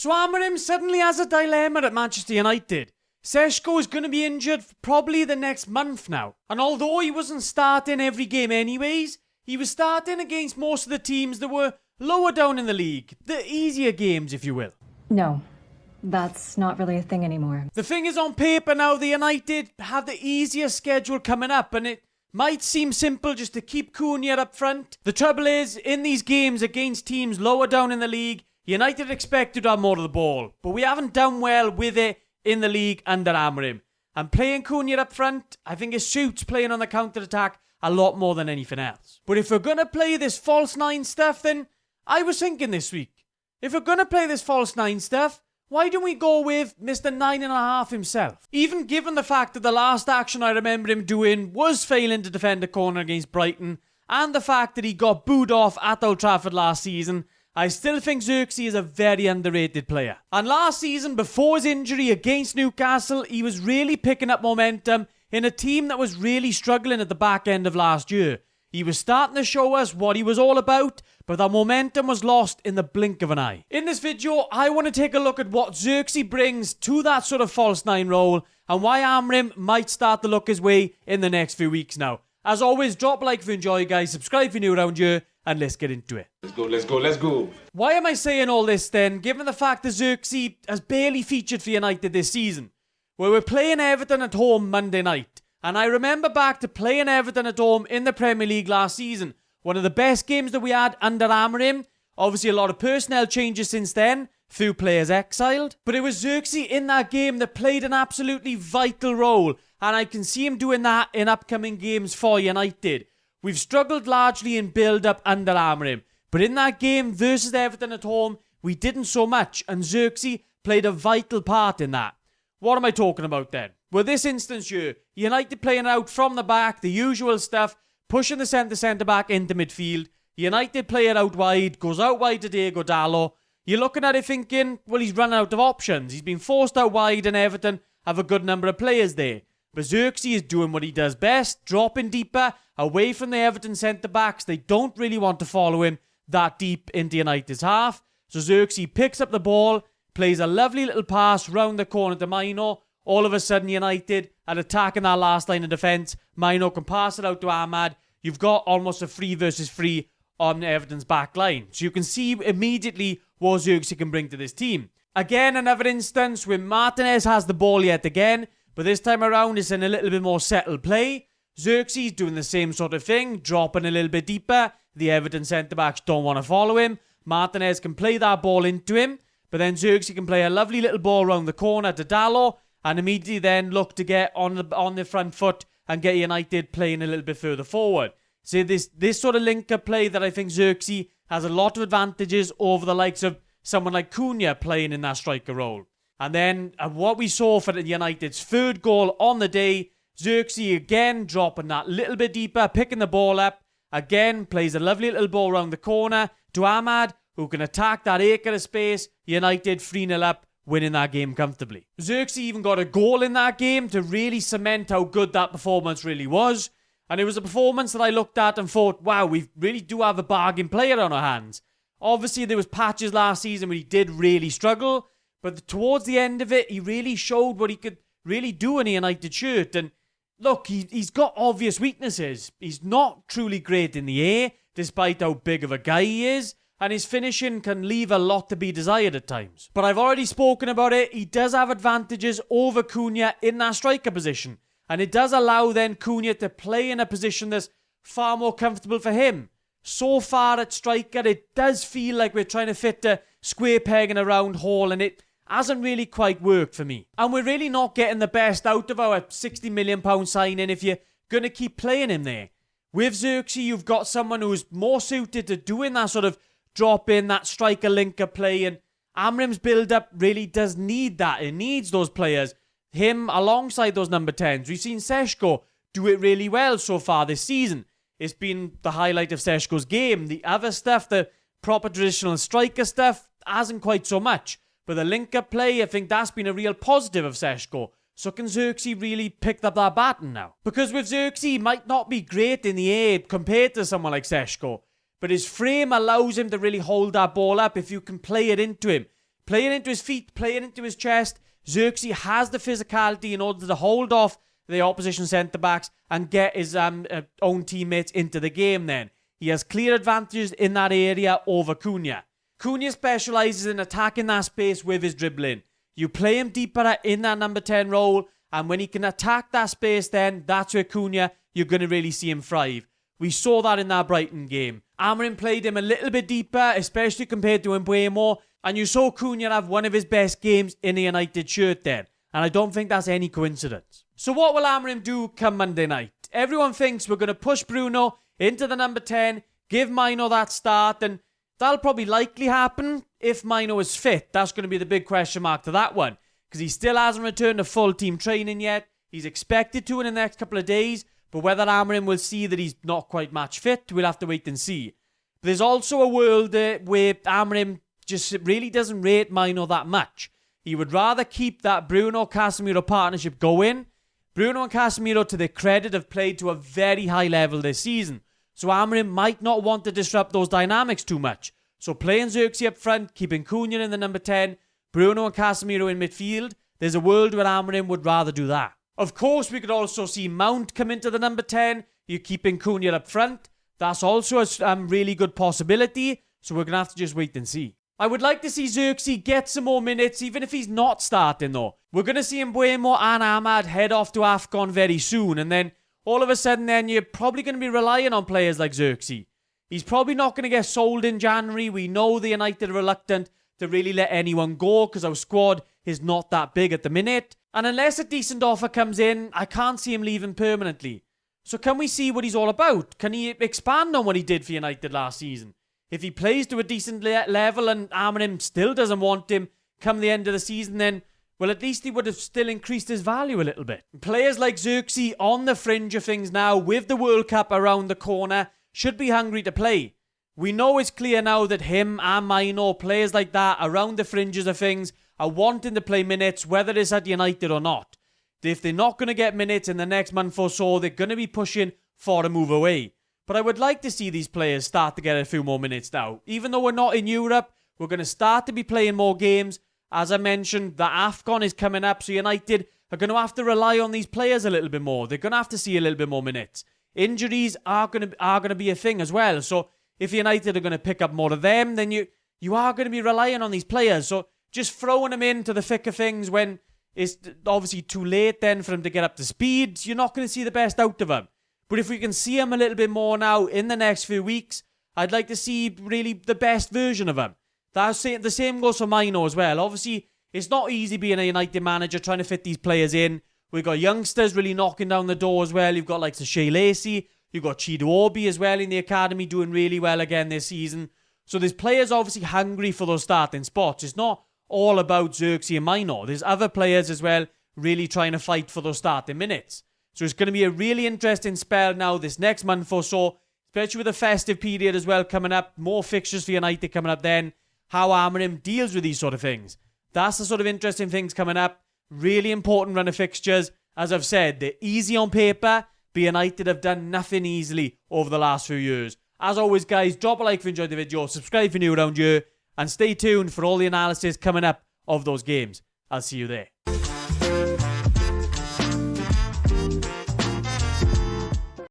So Amorim suddenly has a dilemma at Manchester United. Sesko is going to be injured for probably the next month now. And although he wasn't starting every game anyways, he was starting against most of the teams that were lower down in the league. The easier games, if you will. No, that's not really a thing anymore. The thing is, on paper now, the United have the easier schedule coming up, and it might seem simple just to keep Cunha up front. The trouble is, in these games against teams lower down in the league, United expected to have more of the ball, but we haven't done well with it in the league under Amorim. And playing Cunha up front, I think it suits playing on the counter-attack a lot more than anything else. But if we're going to play this false nine stuff, then I was thinking this week, if we're going to play this false nine stuff, why don't we go with Mr. 9.5 himself? Even given the fact that the last action I remember him doing was failing to defend a corner against Brighton, and the fact that he got booed off at Old Trafford last season, I still think Xerxes is a very underrated player. And last season, before his injury against Newcastle, he was really picking up momentum in a team that was really struggling at the back end of last year. He was starting to show us what he was all about, but that momentum was lost in the blink of an eye. In this video, I want to take a look at what Xerxes brings to that sort of false nine role, and why Amorim might start to look his way in the next few weeks now. As always, drop a like if you enjoy, guys, subscribe if you're new around here, and let's get into it. Let's go. Why am I saying all this then, given the fact that Xerxes has barely featured for United this season? Well, we're playing Everton at home Monday night. And I remember back to playing Everton at home in the Premier League last season. One of the best games that we had under Amorim. Obviously a lot of personnel changes since then. Few players exiled. But it was Xerxes in that game that played an absolutely vital role. And I can see him doing that in upcoming games for United. We've struggled largely in build-up under Amorim. But in that game versus Everton at home, we didn't so much. And Xerxes played a vital part in that. What am I talking about then? Well, this instance here, United playing out from the back, the usual stuff, pushing the centre-back into midfield. United play it out wide, goes out wide to Diego Dallo. You're looking at it thinking, well, he's run out of options. He's been forced out wide and Everton have a good number of players there. But Xerxes is doing what he does best, dropping deeper, away from the Everton centre-backs. They don't really want to follow him that deep into United's half. So Xerxes picks up the ball, plays a lovely little pass round the corner to Mino. All of a sudden, United are attacking that last line of defence. Mino can pass it out to Ahmad. You've got almost a 3 versus 3 on Everton's back line. So you can see immediately what Xerxes can bring to this team. Again, another instance where Martinez has the ball yet again, but this time around it's in a little bit more settled play. Xerxes doing the same sort of thing, dropping a little bit deeper. The Everton centre-backs don't want to follow him. Martinez can play that ball into him, but then Xerxes can play a lovely little ball around the corner to Dallo, and immediately then look to get on the front foot and get United playing a little bit further forward. So this sort of link-up play that I think Xerxes has a lot of advantages over the likes of someone like Cunha playing in that striker role. And then what we saw for United's third goal on the day, Xerxes again dropping that little bit deeper, picking the ball up, again plays a lovely little ball around the corner to Ahmad, who can attack that acre of space. United 3-0 up, winning that game comfortably. Xerxes even got a goal in that game to really cement how good that performance really was. And it was a performance that I looked at and thought, wow, we really do have a bargain player on our hands. Obviously, there was patches last season where he did really struggle, but towards the end of it, he really showed what he could really do in a United shirt. And look, he's got obvious weaknesses. He's not truly great in the air, despite how big of a guy he is. And his finishing can leave a lot to be desired at times. But I've already spoken about it. He does have advantages over Cunha in that striker position. And it does allow then Cunha to play in a position that's far more comfortable for him. So far at striker, it does feel like we're trying to fit a square peg in a round hole, and it hasn't really quite worked for me. And we're really not getting the best out of our £60 million signing if you're going to keep playing him there. With Xerxes, you've got someone who's more suited to doing that sort of drop in, that striker linker play, and Amorim's build-up really does need that. It needs those players, him alongside those number 10s. We've seen Sesko do it really well so far this season. It's been the highlight of Sesko's game. The other stuff, the proper traditional striker stuff, hasn't quite so much. But the link-up play, I think that's been a real positive of Sesko. So can Xerxes really pick up that baton now? Because with Xerxes, he might not be great in the air compared to someone like Sesko, but his frame allows him to really hold that ball up if you can play it into him. Playing into his feet, playing into his chest, Xerxes has the physicality in order to hold off the opposition centre-backs and get his own teammates into the game then. He has clear advantages in that area over Cunha. Cunha specialises in attacking that space with his dribbling. You play him deeper in that number 10 role, and when he can attack that space then, that's where Cunha, you're going to really see him thrive. We saw that in that Brighton game. Amorim played him a little bit deeper, especially compared to Mbeumo, and you saw Cunha have one of his best games in a United shirt then. And I don't think that's any coincidence. So what will Amorim do come Monday night? Everyone thinks we're going to push Bruno into the number 10, give Mino that start, and that'll probably likely happen if Mino is fit. That's going to be the big question mark to that one, because he still hasn't returned to full team training yet. He's expected to in the next couple of days, but whether Amorim will see that he's not quite match fit, we'll have to wait and see. There's also a world where Amorim just really doesn't rate Mino that much. He would rather keep that Bruno-Casemiro partnership going. Bruno and Casemiro, to their credit, have played to a very high level this season. So Amorim might not want to disrupt those dynamics too much. So playing Xerxes up front, keeping Cunha in the number 10, Bruno and Casemiro in midfield, there's a world where Amorim would rather do that. Of course, we could also see Mount come into the number 10. You're keeping Cunha up front. That's also a really good possibility. So we're going to have to just wait and see. I would like to see Xerxes get some more minutes, even if he's not starting though. We're going to see Mbeumo and Ahmad head off to AFCON very soon, and then all of a sudden then you're probably going to be relying on players like Xerxes. He's probably not going to get sold in January. We know the United are reluctant to really let anyone go because our squad is not that big at the minute. And unless a decent offer comes in, I can't see him leaving permanently. So can we see what he's all about? Can he expand on what he did for United last season? If he plays to a decent level and Amorim still doesn't want him come the end of the season, then, well, at least he would have still increased his value a little bit. Players like Xerxes on the fringe of things now, with the World Cup around the corner, should be hungry to play. We know it's clear now that him and Mino, players like that around the fringes of things, are wanting to play minutes, whether it's at United or not. If they're not going to get minutes in the next month or so, they're going to be pushing for a move away. But I would like to see these players start to get a few more minutes now. Even though we're not in Europe, we're going to start to be playing more games. As I mentioned, the AFCON is coming up, so United are going to have to rely on these players a little bit more. They're going to have to see a little bit more minutes. Injuries are going to be a thing as well. So if United are going to pick up more of them, then you are going to be relying on these players. So just throwing them into the thick of things when it's obviously too late then for them to get up to speed, you're not going to see the best out of them. But if we can see him a little bit more now in the next few weeks, I'd like to see really the best version of him. The same goes for Mino as well. Obviously, it's not easy being a United manager trying to fit these players in. We've got youngsters really knocking down the door as well. You've got like Shea Lacey. You've got Chido Obi as well in the academy doing really well again this season. So there's players obviously hungry for those starting spots. It's not all about Xerxes and Mino. There's other players as well really trying to fight for those starting minutes. So it's going to be a really interesting spell now this next month or so, especially with the festive period as well coming up. More fixtures for United coming up then. How Amorim deals with these sort of things. That's the sort of interesting things coming up. Really important run of fixtures. As I've said, they're easy on paper, but United have done nothing easily over the last few years. As always, guys, drop a like if you enjoyed the video, subscribe if you're new around here, and stay tuned for all the analysis coming up of those games. I'll see you there.